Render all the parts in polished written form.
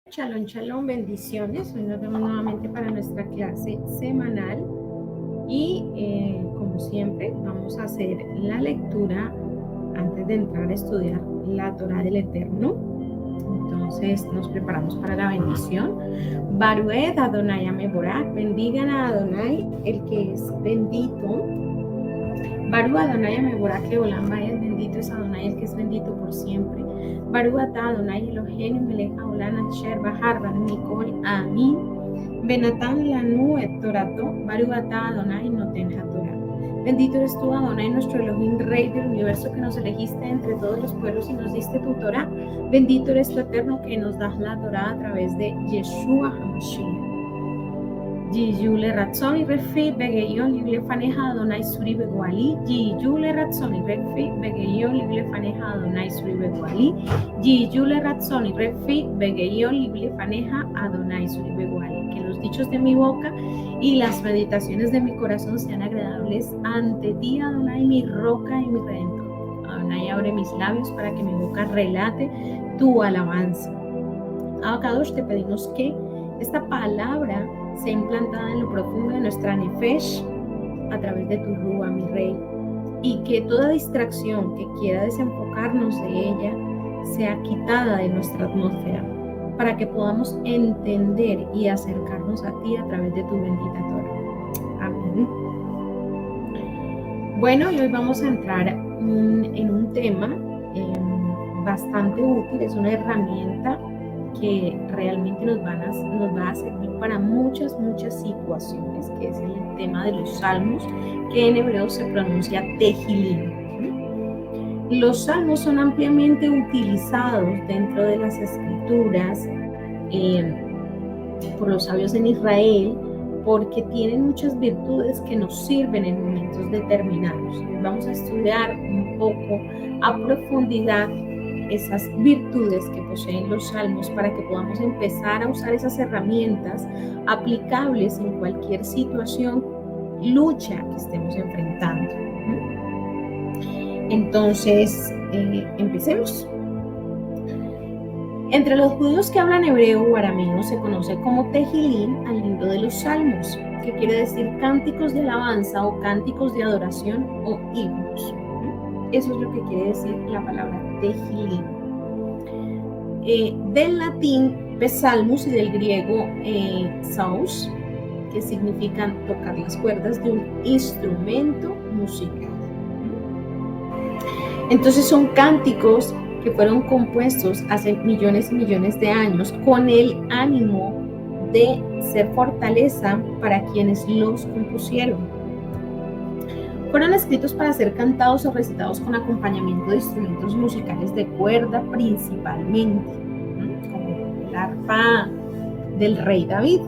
Shalom, shalom, bendiciones. Hoy nos vemos nuevamente para nuestra clase semanal y como siempre vamos a hacer la lectura antes de entrar a estudiar la Torah del Eterno. Entonces nos preparamos para la bendición. Barued Adonai Ameborah, bendigan a Adonai, el que es bendito. Baru Adonai Ameborah que Olam es bendito es Adonai, el que es bendito por siempre. Baru Ata Adonai Eloheinu melech haolam asher bahar banu mikol amin. Benatan lanu et torato. Baru Ata Adonai noten hatorah. Bendito eres tú, Adonai, nuestro Elohim, Rey del universo, que nos elegiste entre todos los pueblos y nos diste tu Torah. Bendito eres tu Eterno, que nos das la Torah a través de Yeshua HaMashiach. Yule Ratzoni Refi Begeyon Lible Faneja Adonai Suri Beguali. Yule Ratzoni Refi Begeyon Lible Faneja Adonai Suri Beguali. Yule Ratzoni Refi Begeyon Lible Faneja Adonai Suri Beguali. Que los dichos de mi boca y las meditaciones de mi corazón sean agradables ante ti, Adonai, mi roca y mi redentor. Adonai, abre mis labios para que mi boca relate tu alabanza. Abacadosh, te pedimos que esta palabra sea implantada en lo profundo de nuestra nefesh a través de tu Rúa, mi Rey, y que toda distracción que quiera desenfocarnos de ella sea quitada de nuestra atmósfera, para que podamos entender y acercarnos a ti a través de tu bendita Torah. Amén. Bueno, y hoy vamos a entrar en un tema bastante útil, es una herramienta que realmente nos va a servir para muchas situaciones, que es el tema de los salmos, que en hebreo se pronuncia Tehilim. Los salmos son ampliamente utilizados dentro de las escrituras por los sabios en Israel, porque tienen muchas virtudes que nos sirven en momentos determinados. Vamos a estudiar un poco a profundidad esas virtudes que poseen los salmos para que podamos empezar a usar esas herramientas aplicables en cualquier situación, lucha que estemos enfrentando. Entonces, empecemos. Entre los judíos que hablan hebreo o arameo se conoce como Tehilim al libro de los salmos, que quiere decir cánticos de alabanza o cánticos de adoración o himnos. Eso es lo que quiere decir la palabra Tehilim. Del latín psalmus y del griego saus, que significan tocar las cuerdas de un instrumento musical. Entonces son cánticos que fueron compuestos hace millones y millones de años con el ánimo de ser fortaleza para quienes los compusieron. Fueron escritos para ser cantados o recitados con acompañamiento de instrumentos musicales de cuerda principalmente, como el arpa del rey David,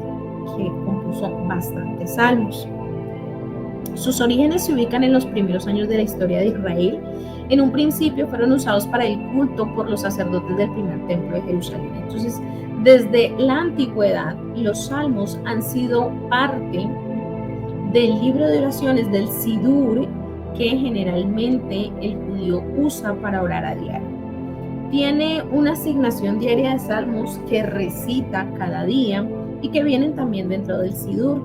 que compuso bastantes salmos. Sus orígenes se ubican en los primeros años de la historia de Israel. En un principio fueron usados para el culto por los sacerdotes del primer templo de Jerusalén. Entonces, desde la antigüedad, los salmos han sido parte del libro de oraciones del Sidur, que generalmente el judío usa para orar a diario. Tiene una asignación diaria de salmos que recita cada día y que vienen también dentro del Sidur.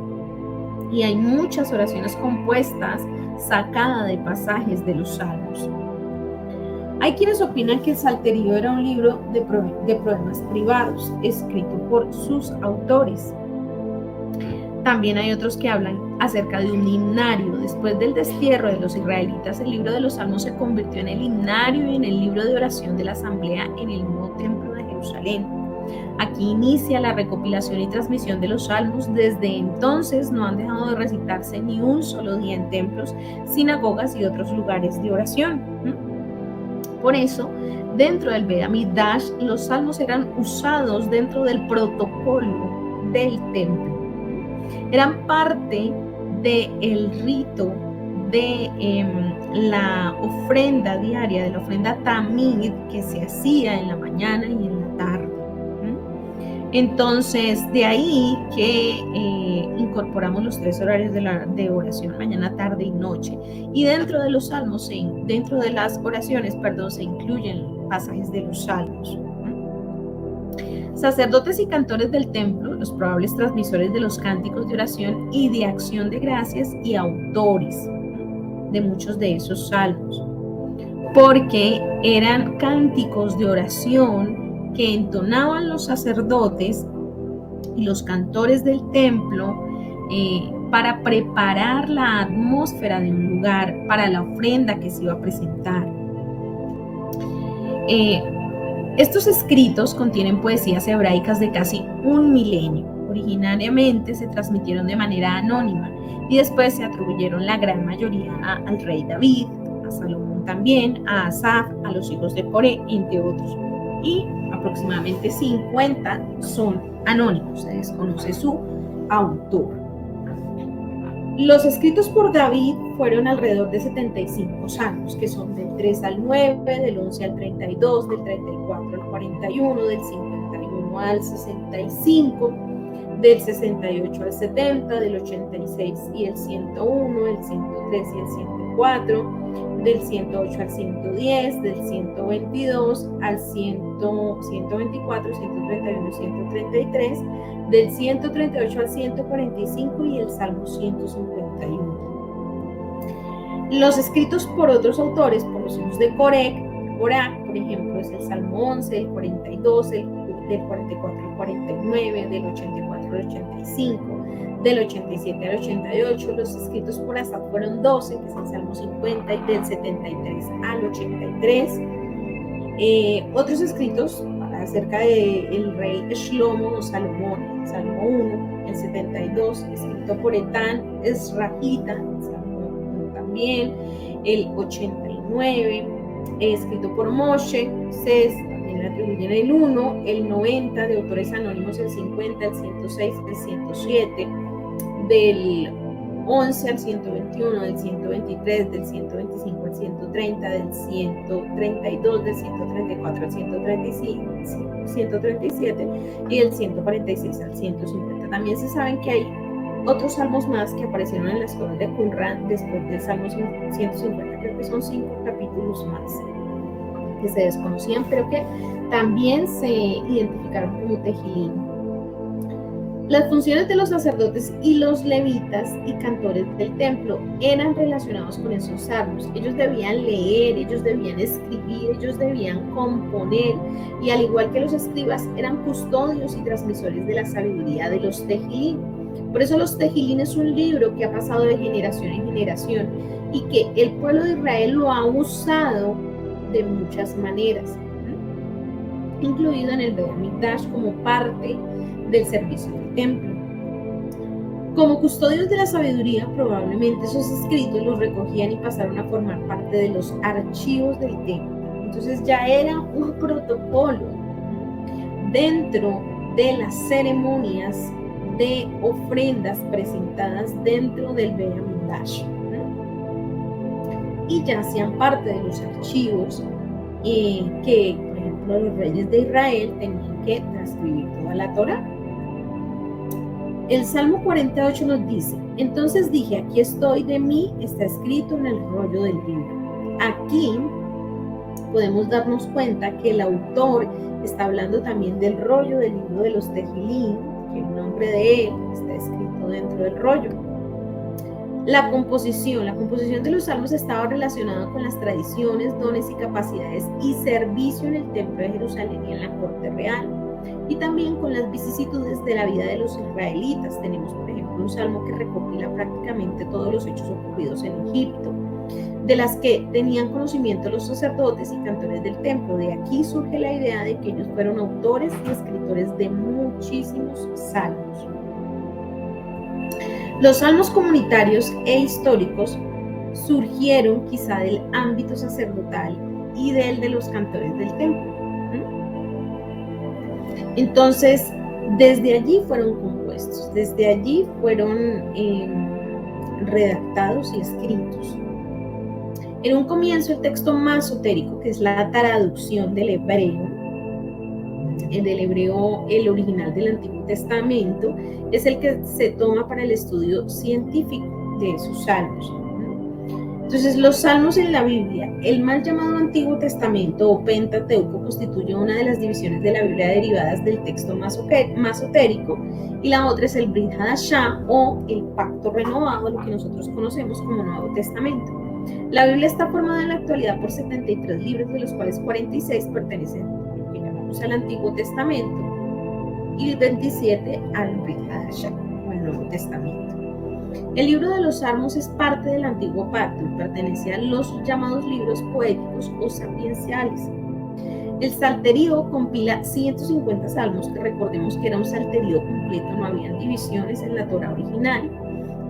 Y hay muchas oraciones compuestas sacadas de pasajes de los salmos. Hay quienes opinan que el Salterio era un libro de poemas privados, escrito por sus autores. También hay otros que hablan acerca de un himnario. Después del destierro de los israelitas, el libro de los Salmos se convirtió en el himnario y en el libro de oración de la asamblea en el nuevo templo de Jerusalén. Aquí inicia la recopilación y transmisión de los salmos. Desde entonces no han dejado de recitarse ni un solo día en templos, sinagogas y otros lugares de oración. Por eso, dentro del Bet Hamikdash, los salmos eran usados dentro del protocolo del templo. Eran parte del rito de la ofrenda diaria, de la ofrenda tamid que se hacía en la mañana y en la tarde. Entonces, de ahí que incorporamos los 3 horarios de oración, mañana, tarde y noche. Y dentro de los salmos, dentro de las oraciones, se incluyen pasajes de los salmos. Sacerdotes y cantores del templo, los probables transmisores de los cánticos de oración y de acción de gracias y autores de muchos de esos salmos, porque eran cánticos de oración que entonaban los sacerdotes y los cantores del templo para preparar la atmósfera de un lugar para la ofrenda que se iba a presentar. Estos escritos contienen poesías hebraicas de casi un milenio. Originariamente se transmitieron de manera anónima y después se atribuyeron la gran mayoría al rey David, a Salomón también, a Asaf, a los hijos de Coré, entre otros. Y aproximadamente 50 son anónimos, se desconoce su autor. Los escritos por David fueron alrededor de 75 salmos, que son del 3 al 9, del 11 al 32, del 34 al 41, del 51 al 65, del 68 al 70, del 86 y el 101, el 103 y el 104, del 108 al 110, del 122 al 124, 131 y 133, del 138 al 145 y el Salmo 151. Los escritos por otros autores, por los hijos de Corá, por ejemplo, es el Salmo 11, el 42, del 44 al 49, del 84 al 85, del 87 al 88. Los escritos por Asaf fueron 12, que es el Salmo 50, y del 73 al 83. Otros escritos acerca del rey Shlomo o Salomón, el Salmo 1, el 72, escrito por Etán Esrahita, el Salmo 1 también, el 89, escrito por Moshe, también le atribuyen el 1, el 90 de autores anónimos, el 50, el 106, el 107, del 11 al 121, del 123, del 125 al 130, del 132, del 134 al 137 y del 146 al 150. También se saben que hay otros salmos más que aparecieron en las cosas de Qumran después del Salmo 150, creo que son 5 capítulos más que se desconocían, pero que también se identificaron como Tejilim. Las funciones de los sacerdotes y los levitas y cantores del templo eran relacionados con esos salmos. Ellos debían leer, ellos debían escribir, ellos debían componer, y al igual que los escribas, eran custodios y transmisores de la sabiduría de los Tejilim. Por eso los Tejilim es un libro que ha pasado de generación en generación y que el pueblo de Israel lo ha usado de muchas maneras, incluido en el Beit HaMikdash como parte del servicio del templo. Como custodios de la sabiduría, probablemente esos escritos los recogían y pasaron a formar parte de los archivos del templo. Entonces ya era un protocolo dentro de las ceremonias de ofrendas presentadas dentro del Beit HaMikdash, y ya hacían parte de los archivos que, por ejemplo, los reyes de Israel tenían que transcribir toda la Torá. El Salmo 48 nos dice: entonces dije, aquí estoy, de mí está escrito en el rollo del libro. Aquí podemos darnos cuenta que el autor está hablando también del rollo del libro de los Tejilim, que el nombre de él está escrito dentro del rollo. La composición de los salmos estaba relacionada con las tradiciones, dones y capacidades y servicio en el templo de Jerusalén y en la corte real, y también con las vicisitudes de la vida de los israelitas. Tenemos, por ejemplo, un salmo que recopila prácticamente todos los hechos ocurridos en Egipto, de las que tenían conocimiento los sacerdotes y cantores del templo. De aquí surge la idea de que ellos fueron autores y escritores de muchísimos salmos. Los salmos comunitarios e históricos surgieron quizá del ámbito sacerdotal y del de los cantores del templo. Entonces, desde allí fueron compuestos, desde allí fueron redactados y escritos. En un comienzo, el texto masotérico, que es la traducción del hebreo, el original del Antiguo Testamento, es el que se toma para el estudio científico de esos salmos. Entonces Entonces, los salmos en la Biblia, el mal llamado Antiguo Testamento o Pentateuco, constituye una de las divisiones de la Biblia derivadas del texto masotérico, y la otra es el Brit Hadashah o el Pacto Renovado, lo que nosotros conocemos como Nuevo Testamento. La Biblia está formada en la actualidad por 73 libros, de los cuales 46 pertenecen a lo que llamamos al Antiguo Testamento y 27 al Brit Hadashah o el Nuevo Testamento. El libro de los Salmos es parte del Antiguo Pacto y pertenece a los llamados libros poéticos o sapienciales. El Salterio compila 150 salmos, que recordemos que era un salterio completo, no habían divisiones en la Torá original.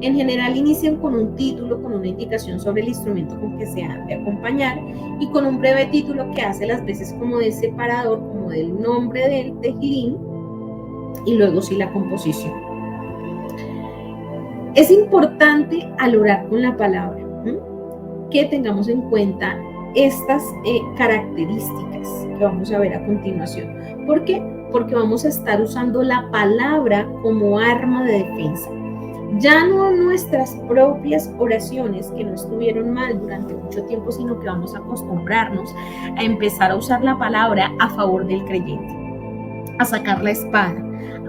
En general inician con un título, con una indicación sobre el instrumento con que se han de acompañar y con un breve título que hace las veces como de separador, como del nombre del Tehilim, y luego sí la composición. Es importante al orar con la palabra que tengamos en cuenta estas características que vamos a ver a continuación. ¿Por qué? Porque vamos a estar usando la palabra como arma de defensa. Ya no nuestras propias oraciones, que no estuvieron mal durante mucho tiempo, sino que vamos a acostumbrarnos a empezar a usar la palabra a favor del creyente, a sacar la espada,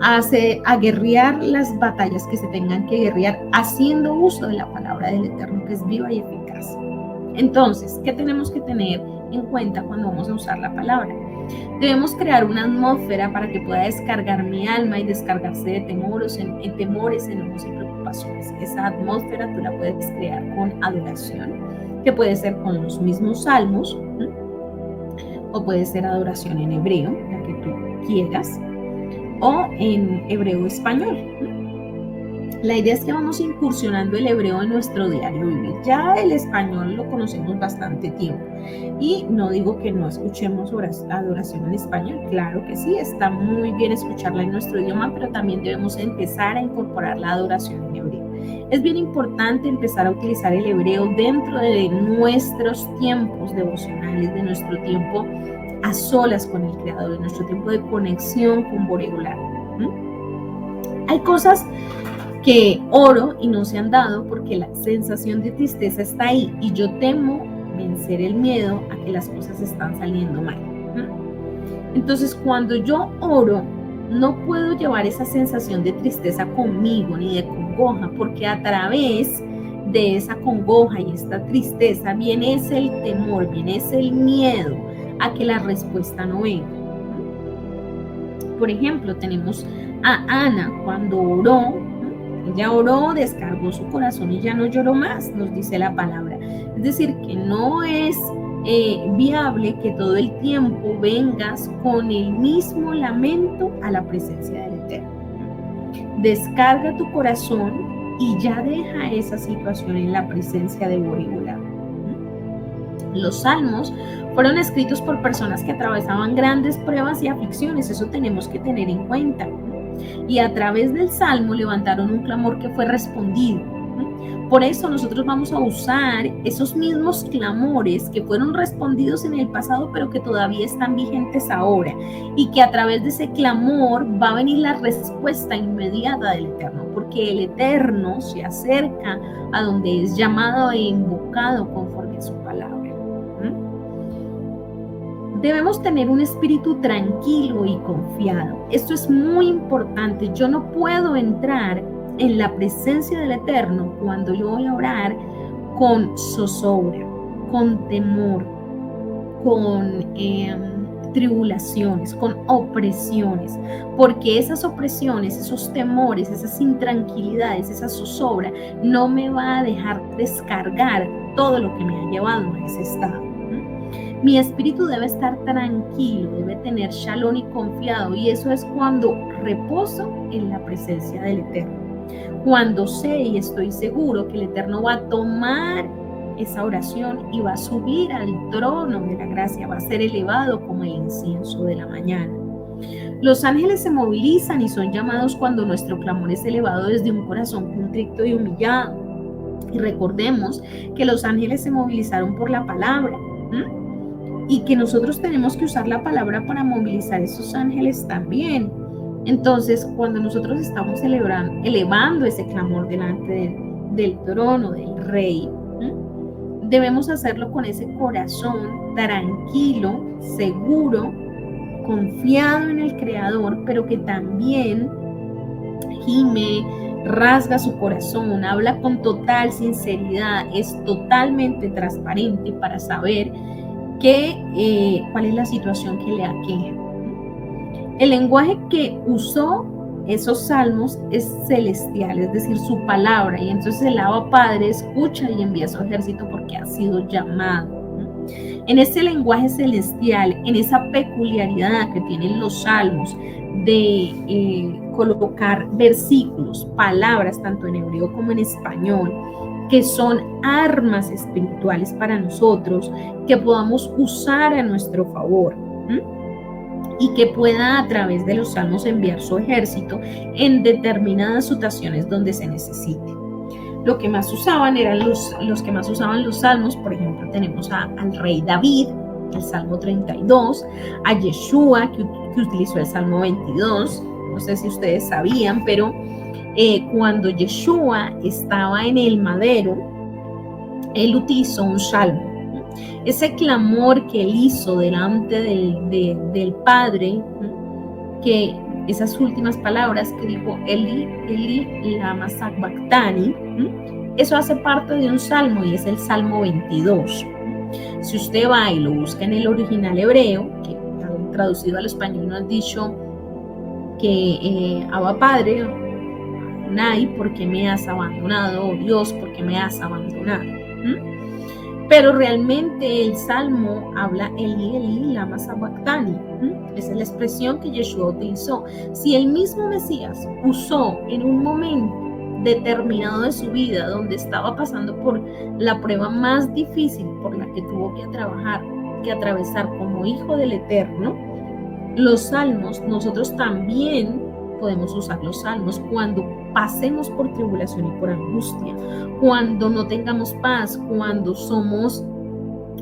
a guerrear las batallas que se tengan que guerrear, haciendo uso de la palabra del Eterno, que es viva y eficaz. Entonces, ¿qué tenemos que tener en cuenta cuando vamos a usar la palabra? Debemos crear una atmósfera para que pueda descargar mi alma y descargarse de temores, enojos y preocupaciones. Esa atmósfera tú la puedes crear con adoración, que puede ser con los mismos salmos, o puede ser adoración en hebreo, la que tú quieras, o en hebreo español. La idea es que vamos incursionando el hebreo en nuestro diario vivir. Ya el español lo conocemos bastante tiempo y no digo que no escuchemos adoración en español, claro que sí, está muy bien escucharla en nuestro idioma, pero también debemos empezar a incorporar la adoración en hebreo. Es bien importante empezar a utilizar el hebreo dentro de nuestros tiempos devocionales, de nuestro tiempo a solas con el Creador, de nuestro tiempo de conexión con Boreolam. Hay cosas que oro y no se han dado porque la sensación de tristeza está ahí y yo temo vencer el miedo a que las cosas están saliendo mal. Entonces, cuando yo oro, no puedo llevar esa sensación de tristeza conmigo ni de congoja, porque a través de esa congoja y esta tristeza viene ese el temor, viene ese el miedo a que la respuesta no venga. Por ejemplo, tenemos a Ana cuando oró. Ella oró, descargó su corazón y ya no lloró más, nos dice la palabra. Es decir, que no es viable que todo el tiempo vengas con el mismo lamento a la presencia del Eterno. Descarga tu corazón y ya deja esa situación en la presencia de Boreolam. Los salmos fueron escritos por personas que atravesaban grandes pruebas y aflicciones, eso tenemos que tener en cuenta. Y a través del salmo levantaron un clamor que fue respondido. Por eso nosotros vamos a usar esos mismos clamores que fueron respondidos en el pasado, pero que todavía están vigentes ahora, y que a través de ese clamor va a venir la respuesta inmediata del Eterno, porque el Eterno se acerca a donde es llamado e invocado conforme a su palabra. Debemos tener un espíritu tranquilo y confiado. Esto es muy importante. Yo no puedo entrar en la presencia del Eterno cuando yo voy a orar con zozobra, con temor, con tribulaciones, con opresiones, porque esas opresiones, esos temores, esas intranquilidades, esa zozobra no me va a dejar descargar todo lo que me ha llevado a ese estado. Mi espíritu debe estar tranquilo, debe tener shalom y confiado, y eso es cuando reposo en la presencia del Eterno. Cuando sé y estoy seguro que el Eterno va a tomar esa oración y va a subir al trono de la gracia, va a ser elevado como el incienso de la mañana. Los ángeles se movilizan y son llamados cuando nuestro clamor es elevado desde un corazón contrito y humillado. Y recordemos que los ángeles se movilizaron por la palabra. Y que nosotros tenemos que usar la palabra para movilizar esos ángeles también. Entonces, cuando nosotros estamos elevando ese clamor delante del trono del Rey, debemos hacerlo con ese corazón tranquilo, seguro, confiado en el Creador, pero que también gime, rasga su corazón, habla con total sinceridad, es totalmente transparente para saber cuál es la situación que le aqueja. El lenguaje que usó esos salmos es celestial, es decir, su palabra, y entonces el Abba Padre escucha y envía su ejército porque ha sido llamado. En ese lenguaje celestial, en esa peculiaridad que tienen los salmos de colocar versículos, palabras, tanto en hebreo como en español, que son armas espirituales para nosotros, que podamos usar a nuestro favor. Y que pueda a través de los salmos enviar su ejército en determinadas situaciones donde se necesite. Lo que más usaban eran los que más usaban los salmos. Por ejemplo, tenemos al rey David, el Salmo 32, a Yeshua, que utilizó el Salmo 22. No sé si ustedes sabían, pero cuando Yeshua estaba en el madero, él utilizó un salmo. Ese clamor que él hizo delante del Padre, que esas últimas palabras que dijo Eli, Eli, lama sabactani, eso hace parte de un salmo y es el Salmo 22. Si usted va y lo busca en el original hebreo, que traducido al español nos ha dicho que Abba Padre, Nay, ¿por qué me has abandonado? Oh Dios, ¿por qué me has abandonado? Pero realmente el Salmo habla Eli, Eli, lama sabactani. Esa es la expresión que Yeshua utilizó. Si el mismo Mesías usó en un momento determinado de su vida, donde estaba pasando por la prueba más difícil por la que tuvo que atravesar como hijo del Eterno, los salmos, nosotros también podemos usar los salmos cuando pasemos por tribulación y por angustia, cuando no tengamos paz, cuando somos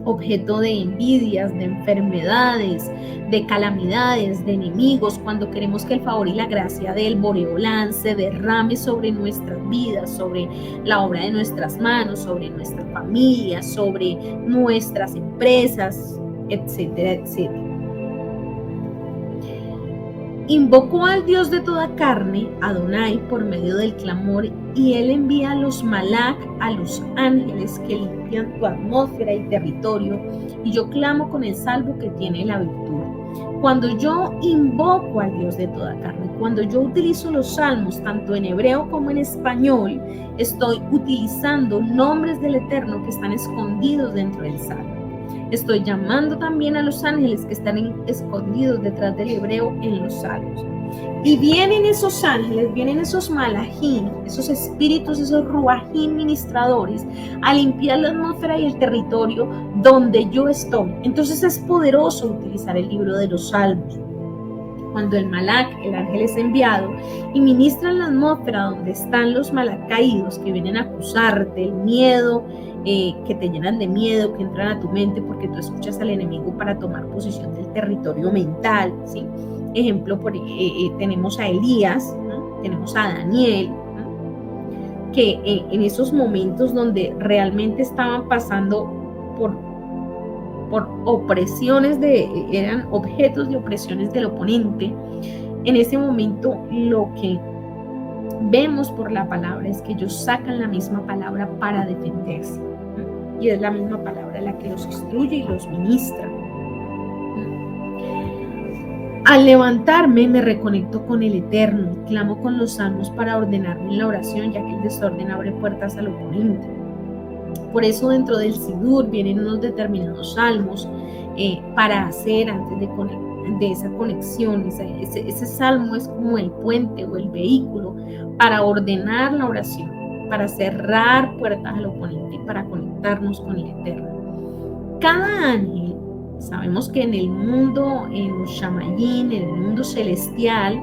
objeto de envidias, de enfermedades, de calamidades, de enemigos, cuando queremos que el favor y la gracia del Boreolán se derrame sobre nuestras vidas, sobre la obra de nuestras manos, sobre nuestra familia, sobre nuestras empresas, etcétera, etcétera. Invocó al Dios de toda carne, Adonai, por medio del clamor, y él envía a los malach, a los ángeles que limpian tu atmósfera y territorio, y yo clamo con el salvo que tiene la virtud. Cuando yo invoco al Dios de toda carne, cuando yo utilizo los salmos, tanto en hebreo como en español, estoy utilizando nombres del Eterno que están escondidos dentro del salmo. Estoy llamando también a los ángeles que están escondidos detrás del hebreo en los salmos. Y vienen esos ángeles, vienen esos malajim, esos espíritus, esos ruajim ministradores, a limpiar la atmósfera y el territorio donde yo estoy. Entonces es poderoso utilizar el libro de los salmos. Cuando el malach, el ángel, es enviado y ministra en la atmósfera donde están los malach caídos que vienen a acusarte, el miedo, que te llenan de miedo, que entran a tu mente porque tú escuchas al enemigo para tomar posición del territorio mental, ¿sí? Ejemplo, tenemos a Elías, ¿no? Tenemos a Daniel, ¿no? Que en esos momentos donde realmente estaban pasando por opresiones, eran objetos de opresiones del oponente, en ese momento lo que vemos por la palabra es que ellos sacan la misma palabra para defenderse, ¿no? Y es la misma palabra la que los instruye y los ministra. Al levantarme me reconecto con el Eterno, clamo con los salmos para ordenarme en la oración, ya que el desorden abre puertas al oponente. Por eso dentro del Sidur vienen unos determinados salmos para hacer antes de esa conexión. Ese salmo es como el puente o el vehículo para ordenar la oración, para cerrar puertas al oponente y para conectarnos con el Eterno. Cada ángel, sabemos que en el mundo, en los Shamayim, en el mundo celestial,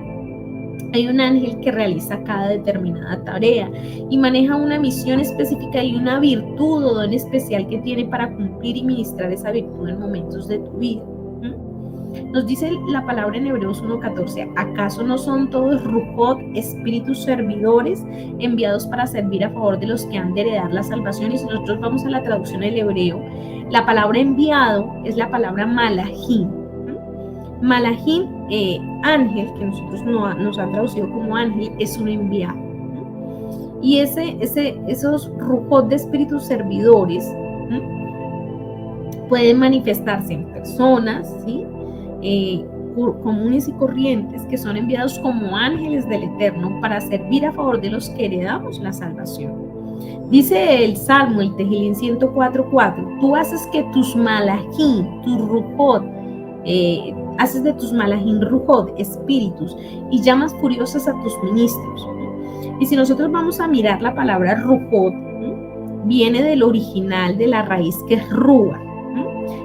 hay un ángel que realiza cada determinada tarea y maneja una misión específica y una virtud o don especial que tiene para cumplir y ministrar esa virtud en momentos de tu vida. Nos dice la palabra en Hebreos 1:14, ¿acaso no son todos Ruhot, espíritus servidores, enviados para servir a favor de los que han de heredar la salvación? Y si nosotros vamos a la traducción del hebreo, la palabra enviado es la palabra malajim. Malajim, ángel, que nosotros nos han traducido como ángel, es un enviado. Y esos Ruhot de espíritus servidores pueden manifestarse en personas, ¿sí? Comunes y corrientes, que son enviados como ángeles del Eterno para servir a favor de los que heredamos la salvación. Dice el Salmo, el Tejilín 104:4, tú haces que tus malajim, tus Ruhot, haces de tus malajim Ruhot, espíritus, y llamas furiosas a tus ministros. Y si nosotros vamos a mirar la palabra Ruhot, viene del original de la raíz que es Rúa.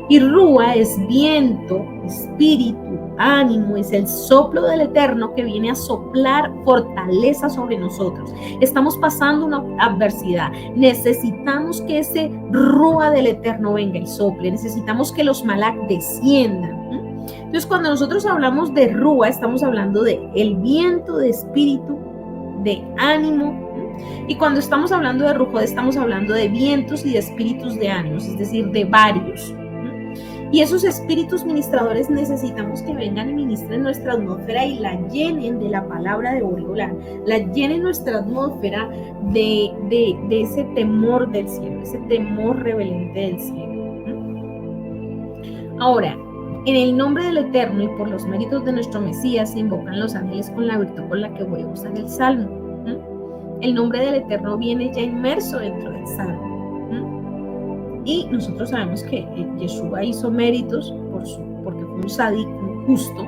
Y Rúa es viento, espíritu, ánimo, es el soplo del Eterno que viene a soplar fortaleza sobre nosotros. Estamos pasando una adversidad, necesitamos que ese Rúa del Eterno venga y sople, necesitamos que los malak desciendan. Entonces, cuando nosotros hablamos de Rúa, estamos hablando de el viento de espíritu, de ánimo. Y cuando estamos hablando de Ruhot, estamos hablando de vientos y de espíritus de ánimos, es decir, de varios. Y esos espíritus ministradores necesitamos que vengan y ministren nuestra atmósfera y la llenen de la palabra de Boreolán, la llenen nuestra atmósfera de ese temor del cielo, ese temor reverente del cielo. Ahora, en el nombre del Eterno y por los méritos de nuestro Mesías se invocan los ángeles con la virtud con la que voy a usar el Salmo. El nombre del Eterno viene ya inmerso dentro del Salmo. Y nosotros sabemos que Yeshua hizo méritos porque fue un sadik, un justo,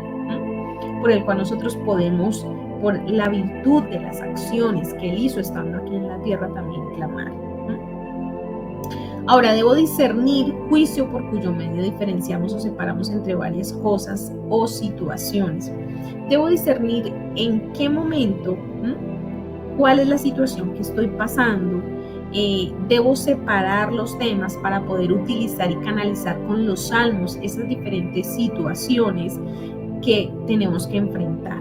por el cual nosotros podemos, por la virtud de las acciones que él hizo estando aquí en la tierra, también clamar. Ahora, debo discernir juicio por cuyo medio diferenciamos o separamos entre varias cosas o situaciones. Debo discernir en qué momento, cuál es la situación que estoy pasando. Debo separar los temas para poder utilizar y canalizar con los salmos esas diferentes situaciones que tenemos que enfrentar.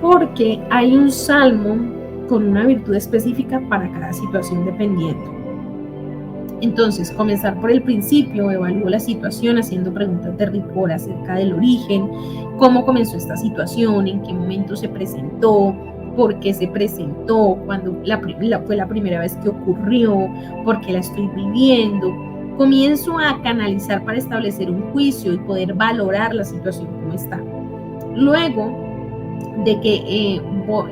Porque hay un salmo con una virtud específica para cada situación dependiendo. Entonces, comenzar por el principio, evalúo la situación haciendo preguntas de rigor acerca del origen, cómo comenzó esta situación, en qué momento se presentó, por qué se presentó, cuando fue la primera vez que ocurrió, por qué la estoy viviendo. Comienzo a canalizar para establecer un juicio y poder valorar la situación como está. Luego de que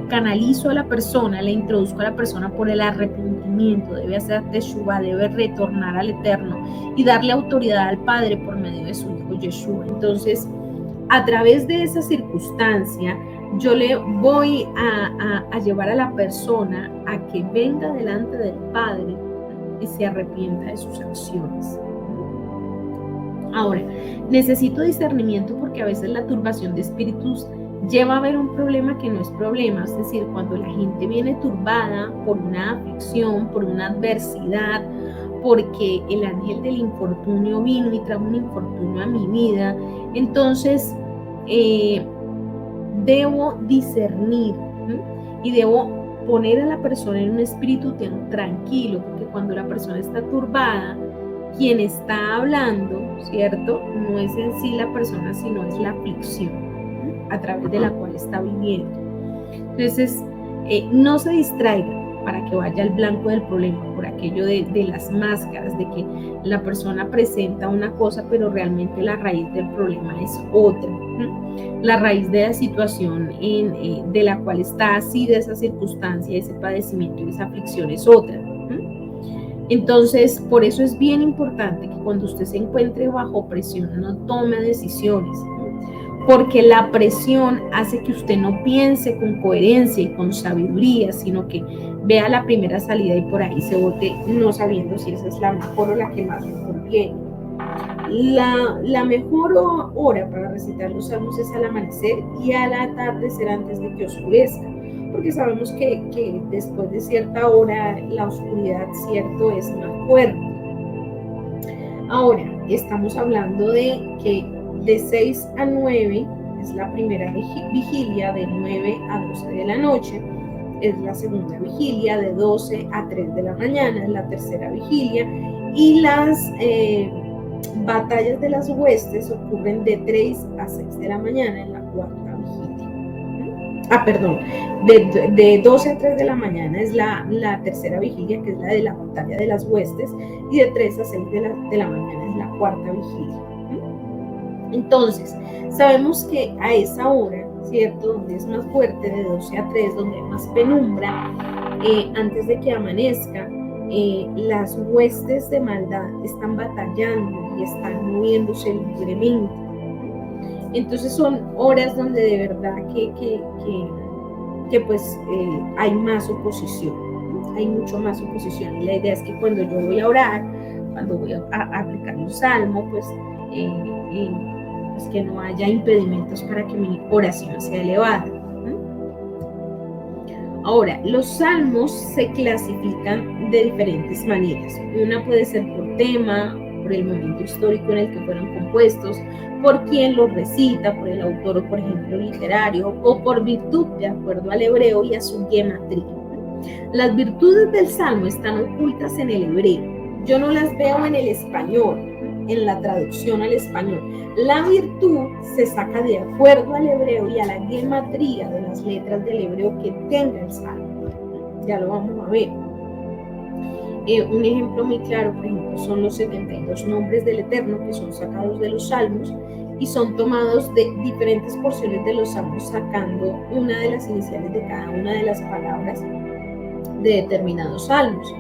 canalizo a la persona, le introduzco a la persona por el arrepentimiento, debe hacer teshuva, debe retornar al Eterno y darle autoridad al Padre por medio de su Hijo Yeshua. Entonces, a través de esa circunstancia, yo le voy a llevar a la persona a que venga delante del Padre y se arrepienta de sus acciones. Ahora, necesito discernimiento porque a veces la turbación de espíritus lleva a ver un problema que no es problema, es decir, cuando la gente viene turbada por una aflicción, por una adversidad, porque el ángel del infortunio vino y trajo un infortunio a mi vida, entonces debo discernir y debo poner a la persona en un espíritu tranquilo, porque cuando la persona está turbada, quien está hablando, ¿cierto? No es en sí la persona, sino es la aflicción a través de la cual está viviendo. Entonces, no se distraiga para que vaya al blanco del problema, por aquello de las máscaras, de que la persona presenta una cosa, pero realmente la raíz del problema es otra. La raíz de la situación de la cual está así, de esa circunstancia, ese padecimiento y esa aflicción es otra. Entonces, por eso es bien importante que cuando usted se encuentre bajo presión, no tome decisiones, porque la presión hace que usted no piense con coherencia y con sabiduría, sino que vea la primera salida y por ahí se bote, no sabiendo si esa es la mejor o la que más le conviene. La mejor hora para recitar los salmos es al amanecer y al atardecer antes de que oscurezca, porque sabemos que después de cierta hora la oscuridad, cierto, es más fuerte. Ahora, estamos hablando de que de 6 a 9 es la primera vigilia, de 9 a 12 de la noche es la segunda vigilia, de 12 a 3 de la mañana es la tercera vigilia, y las batallas de las huestes ocurren de 3 a 6 de la mañana en la cuarta vigilia. Perdón, de 12 a 3 de la mañana es la tercera vigilia, que es la de la batalla de las huestes, y de 3 a 6 de la mañana es la cuarta vigilia. Entonces, sabemos que a esa hora, ¿cierto?, donde es más fuerte, de 12 a 3, donde hay más penumbra, antes de que amanezca, las huestes de maldad están batallando y están moviéndose libremente. Entonces son horas donde de verdad que pues hay más oposición, hay mucho más oposición, y la idea es que cuando yo voy a orar, cuando voy a aplicar un salmo, pues que no haya impedimentos para que mi oración sea elevada. Ahora, los salmos se clasifican de diferentes maneras. Una puede ser por tema, por el momento histórico en el que fueron compuestos, por quien los recita, por el autor, por ejemplo, literario, o por virtud, de acuerdo al hebreo y a su gematría. Las virtudes del salmo están ocultas en el hebreo. Yo no las veo en el español, en la traducción al español. La virtud se saca de acuerdo al hebreo y a la gematría de las letras del hebreo que tenga el salmo. Ya lo vamos a ver. Un ejemplo muy claro, por ejemplo, son los 72 nombres del Eterno, que son sacados de los salmos y son tomados de diferentes porciones de los salmos, sacando una de las iniciales de cada una de las palabras de determinados salmos.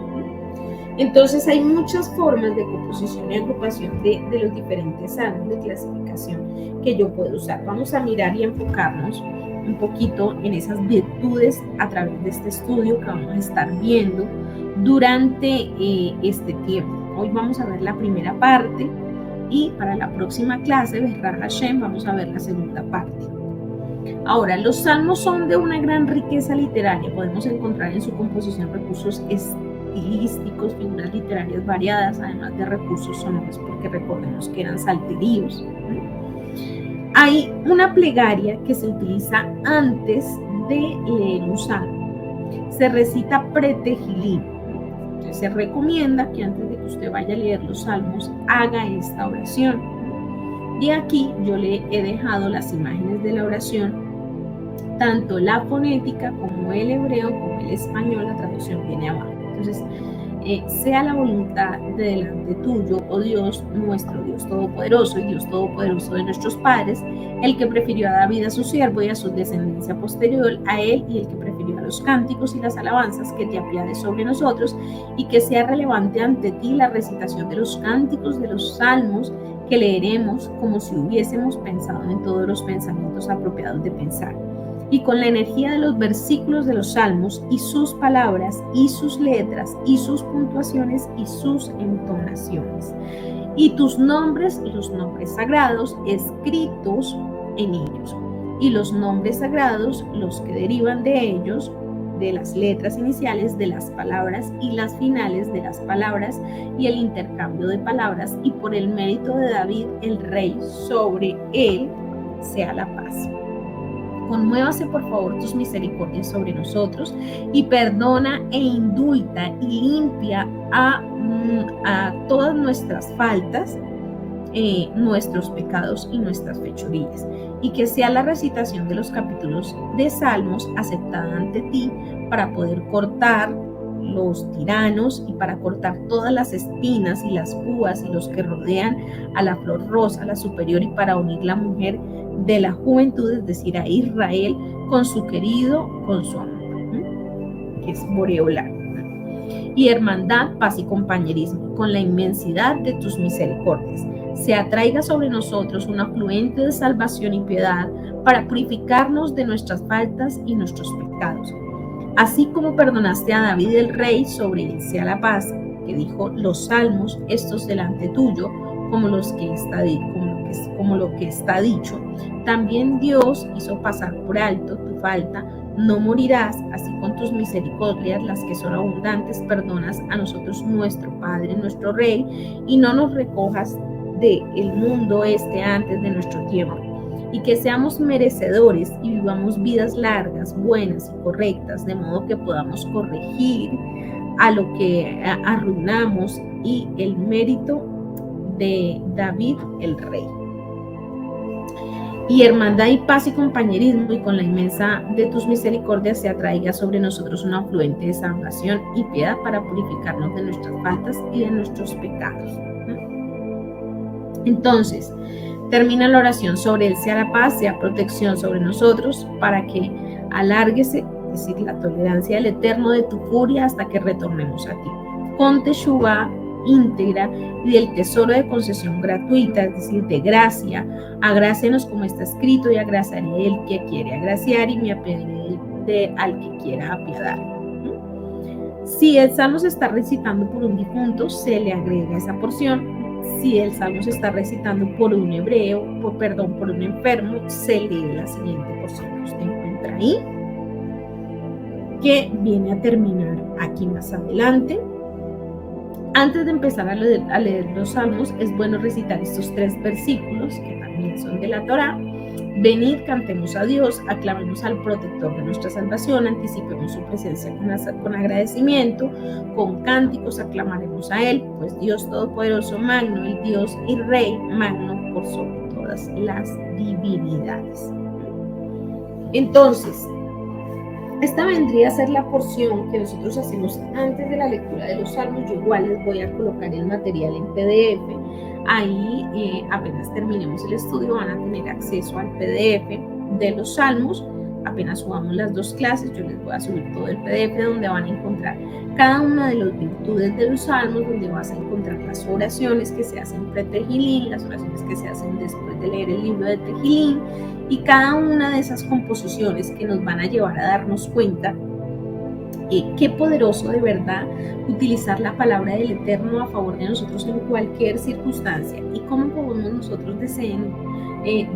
Entonces hay muchas formas de composición y agrupación de los diferentes salmos de clasificación que yo puedo usar. Vamos a mirar y enfocarnos un poquito en esas virtudes a través de este estudio que vamos a estar viendo durante este tiempo. Hoy vamos a ver la primera parte y para la próxima clase, Be'ezrat Hashem, vamos a ver la segunda parte. Ahora, los salmos son de una gran riqueza literaria. Podemos encontrar en su composición recursos estilísticos, figuras literarias variadas, además de recursos sonoros, porque recordemos que eran salterios. Hay una plegaria que se utiliza antes de leer un salmo. Se recita pre-Tehilim. Entonces se recomienda que antes de que usted vaya a leer los salmos, haga esta oración. Y aquí yo le he dejado las imágenes de la oración, tanto la fonética como el hebreo, como el español, la traducción viene abajo. Entonces, sea la voluntad de delante tuyo, oh Dios, nuestro Dios Todopoderoso y Dios Todopoderoso de nuestros padres, el que prefirió a David a su siervo y a su descendencia posterior a él, y el que prefirió a los cánticos y las alabanzas, que te apiades sobre nosotros, y que sea relevante ante ti la recitación de los cánticos, de los salmos, que leeremos como si hubiésemos pensado en todos los pensamientos apropiados de pensar. Y con la energía de los versículos de los salmos y sus palabras y sus letras y sus puntuaciones y sus entonaciones. Y tus nombres, los nombres sagrados escritos en ellos. Y los nombres sagrados, los que derivan de ellos, de las letras iniciales de las palabras y las finales de las palabras y el intercambio de palabras, y por el mérito de David el rey, sobre él sea la paz. Conmuévase por favor tus misericordias sobre nosotros y perdona e indulta y limpia a todas nuestras faltas, nuestros pecados y nuestras fechorías, y que sea la recitación de los capítulos de Salmos aceptada ante ti para poder cortar los tiranos y para cortar todas las espinas y las púas y los que rodean a la flor rosa, la superior, y para unir la mujer de la juventud, es decir, a Israel, con su querido, con su amor, que es Boreolá, y hermandad, paz y compañerismo, con la inmensidad de tus misericordias. Se atraiga sobre nosotros un afluente de salvación y piedad para purificarnos de nuestras faltas y nuestros pecados. Así como perdonaste a David el rey, sobre él sea la paz, que dijo los salmos estos delante tuyo, como lo que está dicho. También Dios hizo pasar por alto tu falta, no morirás, así con tus misericordias, las que son abundantes, perdonas a nosotros nuestro Padre, nuestro Rey, y no nos recojas del mundo antes de nuestro tiempo, y que seamos merecedores y vivamos vidas largas, buenas y correctas, de modo que podamos corregir a lo que arruinamos y el mérito de David el rey. Y hermandad y paz y compañerismo, y con la inmensa de tus misericordias se atraiga sobre nosotros un afluente de salvación y piedad para purificarnos de nuestras faltas y de nuestros pecados. Entonces, termina la oración: sobre él sea la paz, sea protección sobre nosotros, para que alárguese, es decir, la tolerancia del Eterno de tu furia hasta que retornemos a ti. Con Teshuvá íntegra y del tesoro de concesión gratuita, es decir, de gracia, agrácianos como está escrito, y agraciaré el que quiere agraciar y me apiadaré al que quiera apiadar. Si el salmo se está recitando por un difunto, se le agrega esa porción. Si el salmo se está recitando por un hebreo, por un enfermo, se lee la siguiente porción que usted encuentra ahí, que viene a terminar aquí más adelante. Antes de empezar a leer los salmos, es bueno recitar estos 3 versículos que también son de la Torá. Venid, cantemos a Dios, aclamemos al protector de nuestra salvación, anticipemos su presencia con agradecimiento, con cánticos aclamaremos a Él, pues Dios Todopoderoso, magno, el Dios y Rey, magno por sobre todas las divinidades. Entonces, esta vendría a ser la porción que nosotros hacemos antes de la lectura de los salmos. Yo igual les voy a colocar el material en PDF. Ahí, apenas terminemos el estudio, van a tener acceso al PDF de los salmos. Apenas subamos las 2 clases, yo les voy a subir todo el PDF, donde van a encontrar cada una de las virtudes de los salmos, donde vas a encontrar las oraciones que se hacen pre-Tejilín, las oraciones que se hacen después de leer el libro de Tejilín, y cada una de esas composiciones que nos van a llevar a darnos cuenta qué poderoso de verdad utilizar la palabra del Eterno a favor de nosotros en cualquier circunstancia, y cómo podemos nosotros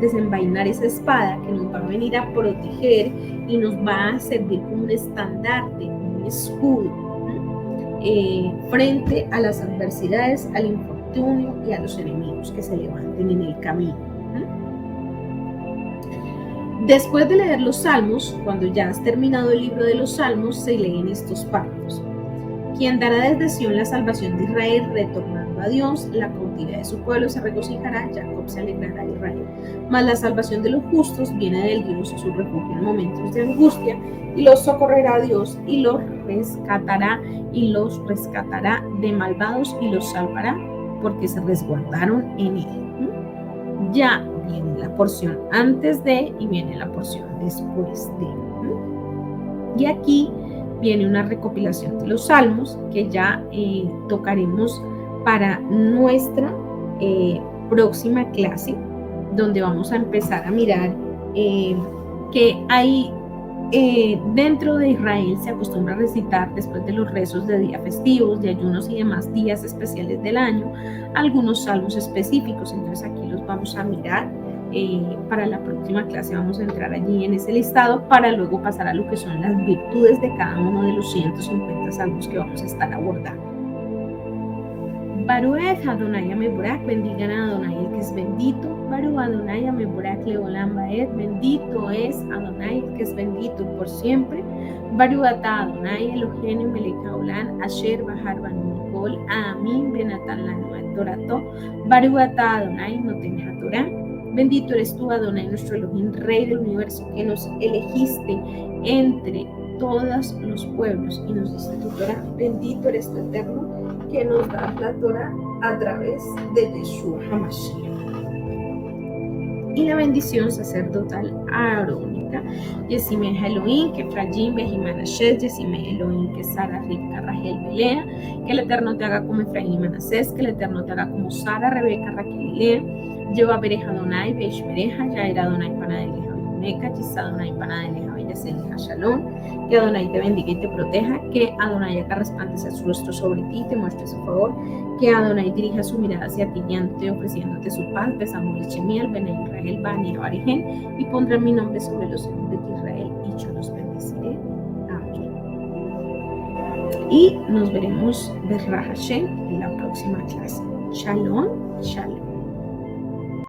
desenvainar esa espada que nos va a venir a proteger y nos va a servir como un estandarte, como un escudo frente a las adversidades, al infortunio y a los enemigos que se levanten en el camino. Después de leer los salmos, cuando ya has terminado el libro de los salmos, se leen estos párrafos. Quien dará desde Sión la salvación de Israel, retornando a Dios, la cautividad de su pueblo se regocijará, Jacob se alegrará, Israel. Mas la salvación de los justos viene del Dios, su refugio en momentos de angustia, y los socorrerá a Dios, y los rescatará de malvados, y los salvará, porque se resguardaron en él. Ya viene la porción antes de y viene la porción después de. Y aquí viene una recopilación de los salmos que ya tocaremos para nuestra próxima clase, donde vamos a empezar a mirar que hay dentro de Israel se acostumbra a recitar, después de los rezos de días festivos, de ayunos y demás días especiales del año, algunos salmos específicos. Entonces aquí los vamos a mirar. Para la próxima clase vamos a entrar allí en ese listado, para luego pasar a lo que son las virtudes de cada uno de los 150 salmos que vamos a estar abordando. Baruch Adonai Meborach, bendigan a Adonai el que es bendito. Baruch Adonai Meborach Leolam Baed, bendito es Adonai el que es bendito por siempre. Baruch Ata Adonai Eloheinu Melech Haolam Asher Bahar Banu Mikol Amin Benatan Lanu El Torato. Baruch Ata Adonai Noten HaTorah. Bendito eres tú, Adonai, nuestro Elohim, Rey del universo, que nos elegiste entre todos los pueblos y nos diste tu Torah. Bendito eres tu Eterno, que nos da la Torah a través de Yeshua HaMashiach. Y la bendición sacerdotal arónica: Yesimeja Elohim, que Efraín, Bejimanashes, Yesimeja Elohim, que Sara, Rivka, Rachel, Belea. Que el Eterno te haga como Efraín y Manasés, que el Eterno te haga como Sara, Rebeca, Raquel y Lea. Lleva Bereja Adonai, Beish Bereja, Yair Adonai Panadeleja, Meca, Chis Adonai Panadeleja, Bellaceleja, Shalom. Que Adonai te bendiga y te proteja, que Adonai haga resplandecer su rostro sobre ti y te muestre su favor, que Adonai dirija su mirada hacia ti, guiándote y ofreciéndote su paz. Besamos el Shemiel, Bene Israel, Bani Abarigen, y pondrá mi nombre sobre los hijos de Israel, y yo los bendiga. bendeciré. Amén. Y nos veremos, Besra Hashem, en la próxima clase. Shalom, shalom.